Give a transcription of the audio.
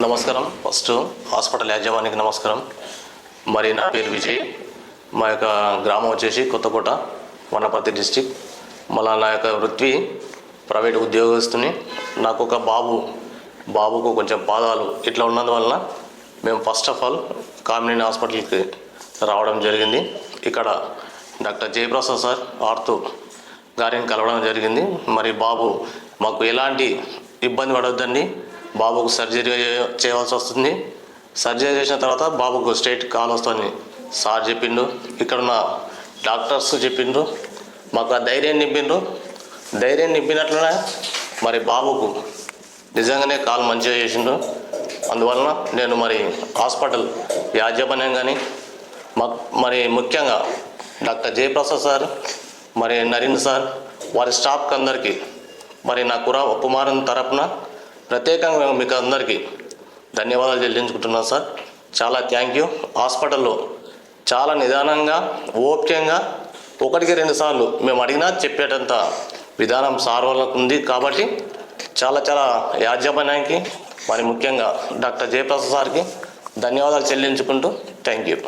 నమస్కారం. First hospital యాజమాన్యానికి నమస్కారం. మరి నా పేరు విజయ్. మా యొక్క గ్రామం వచ్చేసి కొత్తకోట, వనపర్తి డిస్టిక్. మళ్ళీ నా యొక్క వృత్తి ప్రైవేట్ ఉద్యోగస్తుని. నాకు ఒక బాబుకు కొంచెం పాదాలు ఇట్లా ఉన్నందువలన మేము ఫస్ట్ ఆఫ్ ఆల్ కామినేని హాస్పిటల్కి రావడం జరిగింది. ఇక్కడ డాక్టర్ జయప్రసాద్ సార్ ఆర్తో గారిని కలవడం జరిగింది. మరి బాబు మాకు ఎలాంటి ఇబ్బంది పడవద్దండి, బాబుకు సర్జరీ చేయవలసి వస్తుంది, సర్జరీ చేసిన తర్వాత బాబుకు స్ట్రైట్ కాల్ వస్తుంది సార్ చెప్పిండు. ఇక్కడ ఉన్న డాక్టర్స్ చెప్పిండ్రు, మాకు ఆ ధైర్యం నింపినట్లునే మరి బాబుకు నిజంగానే కాల్ మంచిగా చేసిండు. అందువలన నేను మరి హాస్పిటల్ యాజమాన్యం కానీ మరి ముఖ్యంగా డాక్టర్ జయప్రసాద్ సార్, మరి నరీన్ సార్, వారి స్టాఫ్కి అందరికీ మరి నా కుమారుని తరపున ప్రత్యేకంగా మీకు అందరికీ ధన్యవాదాలు చెల్లించుకుంటున్నాను సార్. చాలా థ్యాంక్ యూ. హాస్పిటల్లో చాలా నిదానంగా, ఓపికంగా 1-2 సార్లు మేము అడిగినా చెప్పేటంత విధానం సార్ వాళ్ళకు ఉంది. కాబట్టి చాలా యాజమాన్యానికి మరి ముఖ్యంగా డాక్టర్ జయప్రసాద్ సార్కి ధన్యవాదాలు చెల్లించుకుంటూ థ్యాంక్ యూ.